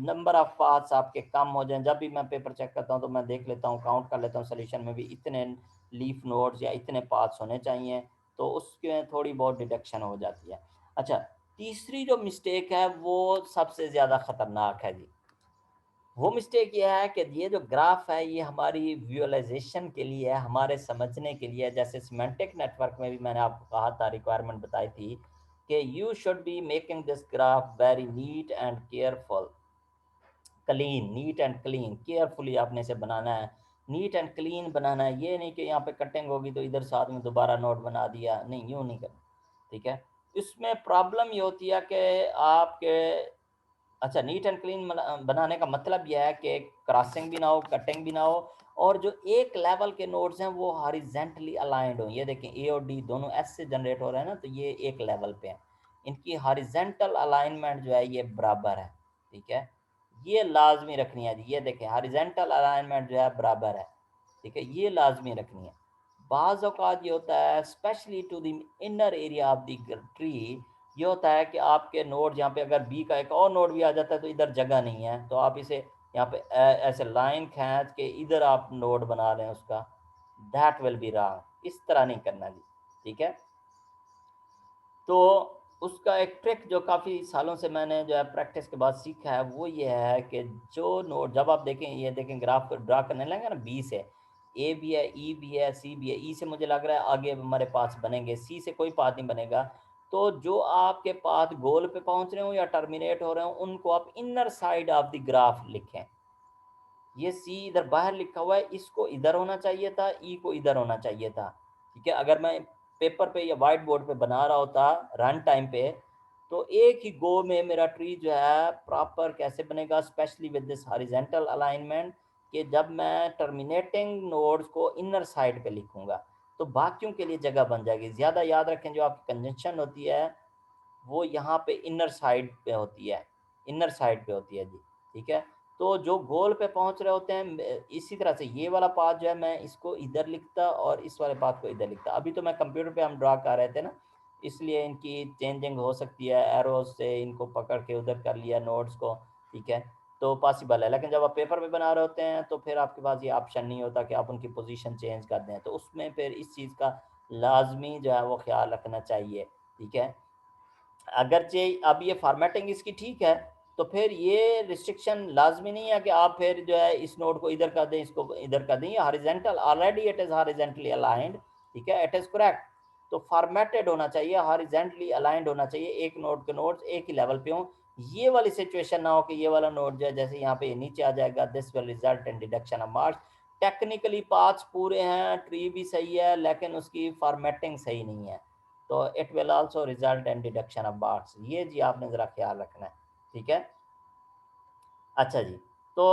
नंबर ऑफ पाथ्स आपके कम हो जाएं, जब भी मैं पेपर चेक करता हूं तो मैं देख लेता हूं, काउंट कर लेता हूं सोल्यूशन में भी इतने लीफ नोड्स या इतने पाथ्स होने चाहिए, तो उसके थोड़ी बहुत डिडक्शन हो जाती है। अच्छा, तीसरी जो मिस्टेक है वो सबसे ज़्यादा ख़तरनाक है जी। वो मिस्टेक ये है कि ये जो ग्राफ है ये हमारी विजुअलाइजेशन के लिए है, हमारे समझने के लिए है। जैसे सिमेंटिक नेटवर्क में भी मैंने आपको कहा था, रिक्वायरमेंट बताई थी कि you should be making this graph very neat and careful, clean, neat and clean, carefully आपने इसे बनाना है, नीट एंड क्लीन बनाना है। ये नहीं कि यहाँ पे कटिंग होगी तो इधर साथ में दोबारा नोट बना दिया, नहीं, यूँ नहीं करना, ठीक है। इसमें प्रॉब्लम ये होती है कि आपके, अच्छा, नीट एंड क्लीन बनाने का मतलब यह है कि क्रॉसिंग भी ना हो, कटिंग भी ना हो, और जो एक लेवल के नोड्स हैं वो हॉरिजेंटली अलाइंड हो। ये देखें ए और डी दोनों एस से जनरेट हो रहे हैं ना, तो ये एक लेवल पे हैं, इनकी हॉरिजेंटल अलाइनमेंट जो है ये बराबर है, ठीक है, ये लाजमी रखनी है जी। ये देखें हॉरिजेंटल अलाइनमेंट जो है बराबर है, ठीक है, ये लाजमी रखनी है। बाज़ औक़ात ये होता है specially to the inner area of the tree, ये होता है कि आपके नोड यहाँ पे अगर बी का एक और नोड भी आ जाता है तो इधर जगह नहीं है, तो आप इसे यहाँ पे ऐसे लाइन खींच के इधर आप नोड बना रहे हैं उसका, दैट विल बी रॉन्ग, इस तरह नहीं करना जी, ठीक है। तो उसका एक ट्रिक जो काफ़ी सालों से मैंने जो है प्रैक्टिस के बाद सीखा है वो ये है कि जो नोड जब आप देखें, ये देखें ग्राफ को ड्रा करने लगेंगे ना, बी से ए भी है, ई भी है, सी भी है, ई से मुझे लग रहा है आगे हमारे पास बनेंगे, सी से कोई पाथ नहीं बनेगा। तो जो आपके पाथ गोल पे पहुंच रहे हो या टर्मिनेट हो रहे हो उनको आप inner side of the graph लिखें। ये सी इधर बाहर लिखा हुआ है, इसको इधर होना चाहिए था, ई को इधर होना चाहिए था, ठीक है। अगर मैं पेपर पे या वाइट बोर्ड पे बना रहा होता रन टाइम पे, तो एक ही गो में मेरा ट्री जो है प्रॉपर कैसे बनेगा, specially with this horizontal alignment, कि जब मैं टर्मिनेटिंग नोड्स को इनर साइड पे लिखूंगा तो बाकियों के लिए जगह बन जाएगी। ज़्यादा याद रखें, जो आपकी कंजंक्शन होती है वो यहाँ पे इनर साइड पे होती है, इनर साइड पे होती है जी, ठीक है। तो जो गोल पे पहुंच रहे होते हैं, इसी तरह से ये वाला पाथ जो है मैं इसको इधर लिखता और इस वाले पाथ को इधर लिखता। अभी तो मैं कंप्यूटर पे हम ड्रा कर रहे थे ना, इसलिए इनकी चेंजिंग हो सकती है, एरोज से इनको पकड़ के उधर कर लिया नोड्स को, ठीक है। तो पॉसिबल है, लेकिन जब आप पेपर पे बना रहे होते हैं तो फिर आपके पास ये ऑप्शन नहीं होता कि आप उनकी पोजीशन चेंज कर दें, तो उसमें फिर इस चीज़ का लाजमी जो है वो ख्याल रखना चाहिए, ठीक है। अगरचे अब ये फॉर्मेटिंग इसकी ठीक है, तो फिर ये रिस्ट्रिक्शन लाज़मी नहीं है कि आप फिर जो है इस नोड को इधर कर दें, इसको इधर कर दें। ये horizontal already it is horizontally aligned, ठीक है, इट इज़ करेक्ट। तो फॉर्मेटेड होना चाहिए, हॉरिज़ॉन्टली अलाइन्ड होना चाहिए, एक नोड के नोड्स एक ही लेवल पे हों। ये वाली सिचुएशन ना हो कि ये वाला नोड जो है जैसे यहाँ पे नीचे आ जाएगा, this will result in deduction of marks. Technically paths पूरे हैं, ट्री भी सही है, लेकिन उसकी फॉर्मेटिंग सही नहीं है, तो it will also result in deduction of marks. ये जी आपने ज़रा ख्याल रखना है, ठीक है। अच्छा जी, तो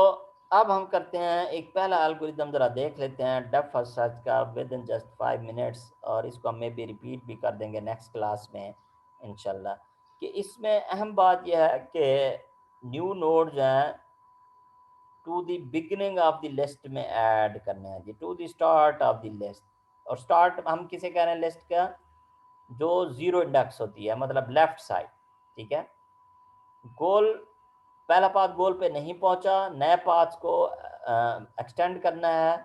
अब हम करते हैं एक पहला एल्गोरिदम ज़रा देख लेते हैं डेप्थ फर्स्ट सर्च का विद इन जस्ट 5 मिनट्स, और इसको हम मे बी रिपीट भी कर देंगे नेक्स्ट क्लास में इंशाल्लाह। कि इसमें अहम बात यह है कि न्यू नोड जो हैं to the beginning of the list में ऐड करने हैं जी, to the start of the list. और स्टार्ट हम किसे कह रहे हैं लिस्ट का, जो जीरो इंडेक्स होती है, मतलब लेफ्ट साइड, ठीक है। गोल, पहला पाथ गोल पे नहीं पहुंचा, नए पाथ को एक्सटेंड करना है,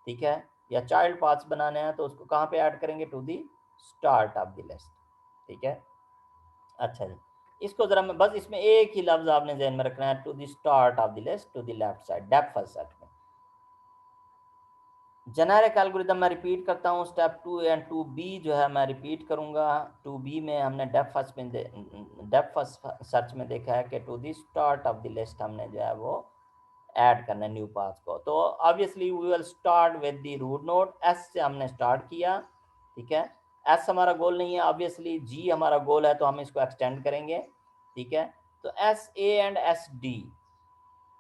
ठीक है, या चाइल्ड पाथ्स बनाने हैं, तो उसको कहाँ पे ऐड करेंगे, to the start of the list, ठीक है। अच्छा जी, इसको जरा मैं बस इसमें एक ही लफ्ज आपने ध्यान में रखना है, to the start of the list, to the left side, depth first search में। जेनेरिक एल्गोरिदम मैं रिपीट करता हूँ, स्टेप 2 एंड 2B जो है मैं रिपीट करूँगा। 2B में हमने डेप्थ फर्स्ट सर्च में देखा है कि to the start of the list हमने जो है वो ऐड करना है न्यू पाथ को। तो obviously we will start with the root node, S से हमने स्टार्ट किया, ठीक है। एस हमारा गोल नहीं है ऑब्वियसली, जी हमारा गोल है, तो हम इसको एक्सटेंड करेंगे, ठीक है। तो S A and S D,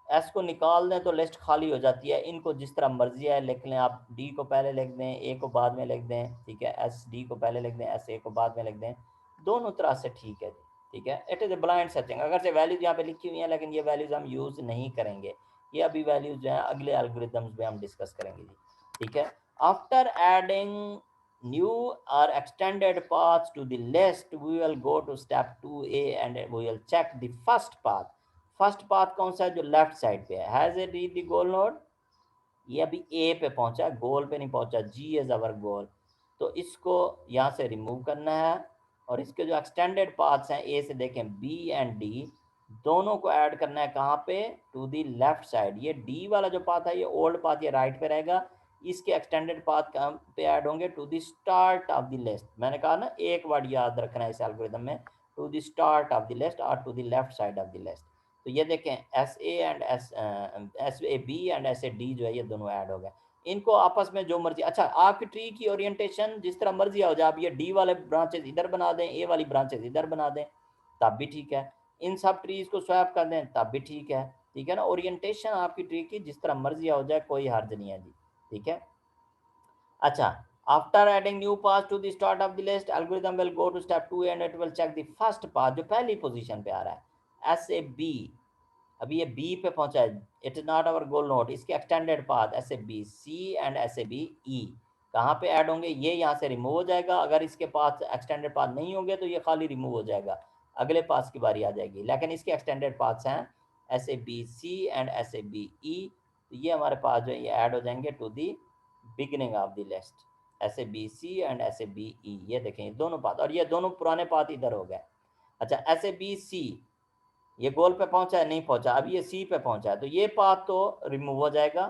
S को निकाल दें तो लिस्ट खाली हो जाती है, इनको जिस तरह मर्जी है लिख लें आप, डी को पहले लिख दें, ए को बाद में लिख दें, ठीक है, एस डी को पहले लिख दें, एस ए को बाद में लिख दें, दोनों तरह से ठीक है जी, ठीक है। It is a blind searching, अगर से वैल्यूज यहाँ पे लिखी हुई हैं, लेकिन ये वैल्यूज हम यूज़ नहीं करेंगे, ये अभी वैल्यूज जो है अगले एल्गोरिथम्स में हम डिस्कस करेंगे जी, ठीक है। After adding new or extended paths to the list, we will go to step 2A and we will check the first path। First path कौन सा है, जो लेफ्ट साइड पे है, has it reach the goal node, ये अभी ए पे पहुंचा, गोल पे नहीं पहुंचा, जी इज अवर गोल, तो इसको यहाँ से रिमूव करना है। और इसके जो एक्सटेंडेड पाथ्स हैं, ए से देखें, बी एंड डी, दोनों को ऐड करना है कहाँ पे, टू दी लेफ्ट साइड। ये डी वाला जो पाथ है ये ओल्ड पाथ, ये राइट पे रहेगा, इसके एक्सटेंडेड पाथ कहाँ पे ऐड होंगे, to the start of the list. मैंने कहा ना एक वर्ड याद रखना है इस एल्गोरिथम में, to the start of the list और to the left side of the list. तो ये देखें S A and S A B and S A D जो है ये दोनों ऐड हो गए, इनको आपस में जो मर्जी, अच्छा आपकी ट्री की ओरिएंटेशन जिस तरह मर्जी हो जाए, आप ये डी वाले ब्रांचेस इधर बना दें, ए वाली ब्रांचेस इधर बना दें, तब भी ठीक है, इन सब ट्रीज को स्वैप कर दें तब भी ठीक है, ठीक है ना। ओरिएंटेशन आपकी ट्री की जिस तरह मर्जी हो जाए, कोई हर्ज नहीं है जी, ठीक है। अच्छा, after adding new path to the start of the list, algorithm will go to step 2 and it will check the first path जो पहली पोजीशन पे आ रहा है, एस ए बी, अभी ये बी पे पहुंचा है, it is not our goal node, इसके extended path S A B C and S A B E कहाँ पे ऐड होंगे, ये यहाँ से रिमूव हो जाएगा, अगर इसके पास एक्सटेंडेड पाथ नहीं होंगे तो ये खाली रिमूव हो जाएगा, अगले पास की बारी आ जाएगी, लेकिन इसके एक्सटेंडेड पाथ्स हैं S A B C and S A B E, तो ये हमारे पास जो है ये ऐड हो जाएंगे to the beginning of the list, S A B C and S A B E, ये देखें ये दोनों पाथ, और ये दोनों पुराने पाथ इधर हो गए। अच्छा, एस ए बी सी ये गोल पे पहुंचा है, नहीं पहुंचा, अभी ये सी पे पहुंचा है, तो ये पाथ तो रिमूव हो जाएगा,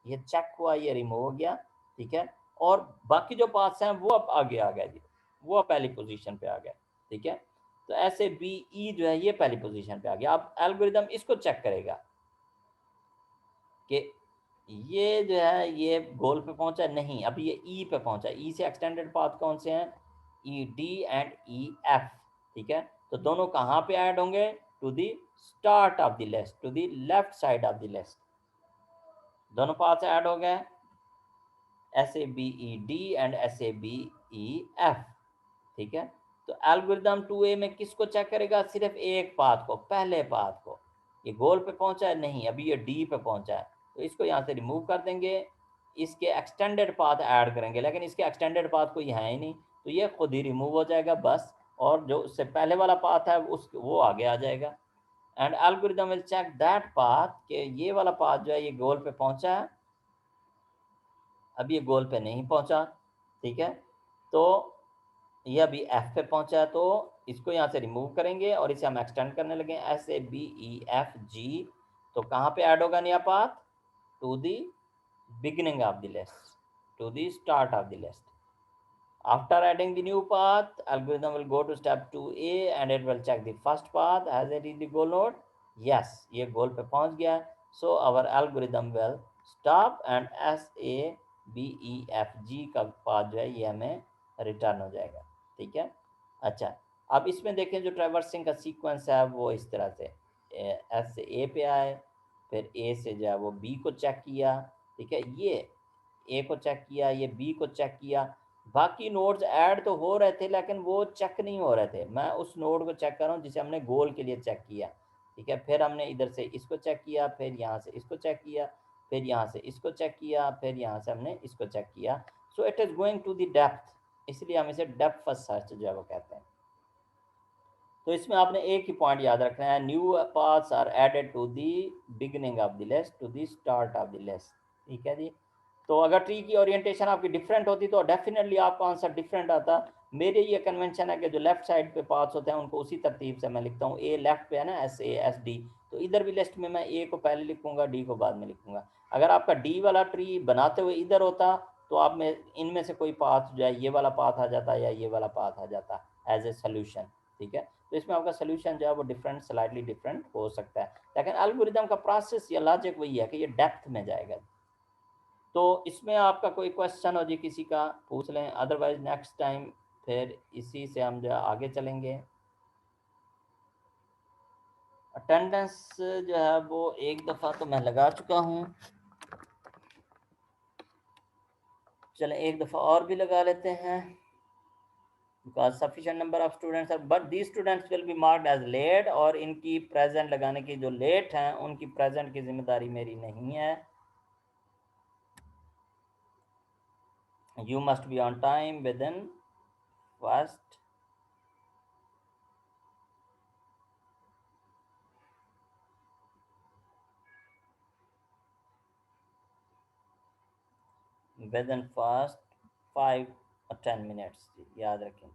ये चेक हुआ, ये रिमूव हो गया, ठीक है। और बाकी जो पाथ्स हैं वो अब आगे आ गए जी, वो पहली पोजीशन पे आ गए, ठीक है। तो ऐसे बी ई जो है ये पहली पोजीशन पे आ गया। अब एल्गोरिदम इसको चेक करेगा कि ये जो है ये गोल पे पहुंचा नहीं, अभी ये ई पे पहुंचा, ई से एक्सटेंडेड पाथ कौन से हैं, E D and E F, ठीक है। तो दोनों कहाँ पे ऐड होंगे, to the start of the list, to the left side of the list, दोनों पाथ ऐड हो गए, S A B E D and S A B E F, ठीक है। तो एल्गोरिदम 2A में किसको चेक करेगा, सिर्फ एक पाथ को, पहले पाथ को, ये गोल पे पहुंचा है नहीं, अभी ये डी पे पहुंचा है, तो इसको यहाँ से रिमूव कर देंगे, इसके एक्सटेंडेड पाथ ऐड करेंगे, लेकिन इसके एक्सटेंडेड पाथ कोई है ही नहीं, तो ये खुद ही रिमूव हो जाएगा बस, और जो उससे पहले वाला पाथ है उस वो आगे आ जाएगा। And algorithm will check that path कि ये वाला पाथ जो है ये गोल पे पहुंचा है, अभी ये गोल पे नहीं पहुंचा, ठीक है, तो ये अभी एफ पे पहुंचा है, तो इसको यहाँ से रिमूव करेंगे और इसे हम एक्सटेंड करने लगे S A B E F G, तो कहाँ पे ऐड होगा नया path? To the beginning of the list, to the start of the list. After adding the new path, algorithm will go to step 2A and it will check the first path. Has it reached the goal node? Yes, ये गोल पे पहुंच गया. So our algorithm will stop and SABEFG का पाथ जो है ये हमें रिटर्न हो जाएगा. ठीक है. अच्छा, अब इसमें देखें जो ट्रैवर्सिंग का सीक्वेंस है वो इस तरह से एस से ए पे आए, फिर ए से जो है वो बी को चेक किया. ठीक है, ये ए को चेक किया, ये बी को चेक किया, बाकी नोड्स ऐड तो हो रहे थे लेकिन वो चेक नहीं हो रहे थे. मैं उस नोड को चेक कर रहा हूँ जिसे हमने गोल के लिए चेक किया. ठीक है, फिर हमने इधर से इसको चेक किया, फिर यहाँ से इसको चेक किया, फिर यहाँ से इसको चेक किया, फिर यहाँ से हमने इसको चेक किया. So it is going to the depth, इसलिए हम इसे डेप्थ फर्स्ट सर्च जो है वो कहते हैं. तो इसमें आपने एक ही पॉइंट याद रखना है, new paths are added to the beginning of the list to the start of the list. ठीक है जी. तो अगर ट्री की ओरिएंटेशन आपकी डिफरेंट होती तो डेफिनेटली आपका आंसर डिफरेंट आता. मेरे ये कन्वेंशन है कि जो लेफ्ट साइड पे पाथ्स होते हैं उनको उसी तरतीब से मैं लिखता हूँ. ए लेफ्ट पे है ना, एस ए एस डी, तो इधर भी लिस्ट में मैं ए को पहले लिखूंगा, डी को बाद में लिखूंगा. अगर आपका डी वाला ट्री बनाते हुए इधर होता तो आप में इनमें से कोई पाथ जो है ये वाला पाथ आ जाता या ये वाला पाथ आ जाता एज ए सोल्यूशन. ठीक है, तो इसमें आपका सोल्यूशन जो है वो डिफरेंट, स्लाइटली डिफरेंट हो सकता है, लेकिन एल्गोरिदम का प्रोसेस या लॉजिक वही है कि ये डेप्थ में जाएगा. तो इसमें आपका कोई क्वेश्चन हो जी किसी का पूछ लें, अदरवाइज नेक्स्ट टाइम फिर इसी से हम जो आगे चलेंगे. अटेंडेंस जो है वो एक दफ़ा तो मैं लगा चुका हूँ, चलें एक दफ़ा और भी लगा लेते हैं. Because sufficient number of students are, but the students will be marked as late, और इनकी प्रेजेंट लगाने की जो लेट हैं उनकी प्रेजेंट की जिम्मेदारी मेरी नहीं है. You must be on time within first within first 5 or 10 minutes. याद रखें.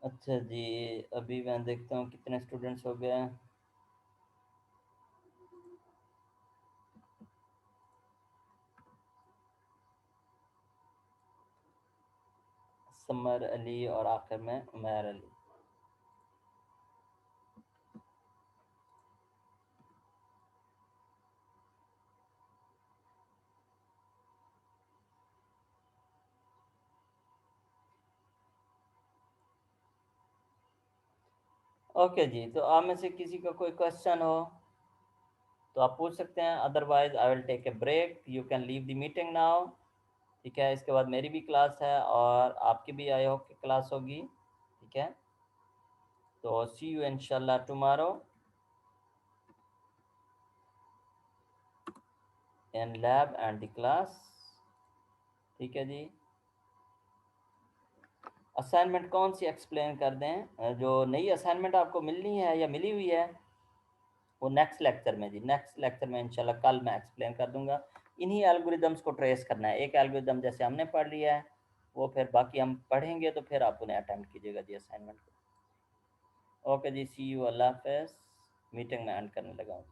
अच्छा जी, अभी मैं देखता हूँ कितने स्टूडेंट्स हो गए. समर अली और आखिर में उमैर अली. ओके जी, तो आप में से किसी का कोई क्वेश्चन हो तो आप पूछ सकते हैं, otherwise I will take a break, you can leave the meeting now. ठीक है, इसके बाद मेरी भी क्लास है और आपकी भी आई होप की क्लास होगी. ठीक है, तो सी यू इंशाल्लाह tomorrow in lab and the class. ठीक है जी. असाइनमेंट कौन सी एक्सप्लेन कर दें? जो नई असाइनमेंट आपको मिलनी है या मिली हुई है वो नेक्स्ट लेक्चर में जी, नेक्स्ट लेक्चर में इंशाल्लाह कल मैं एक्सप्लेन कर दूंगा. इन्हीं एल्गोरिदम्स को ट्रेस करना है. एक एल्गोरिदम जैसे हमने पढ़ लिया है वो फिर बाकी हम पढ़ेंगे, तो फिर आप उन्हें अटेम्प्ट कीजिएगा जी असाइनमेंट को. ओके जी, सी यू, अल्लाह हाफ़िज़. मीटिंग में एंड करने लगा हूँ.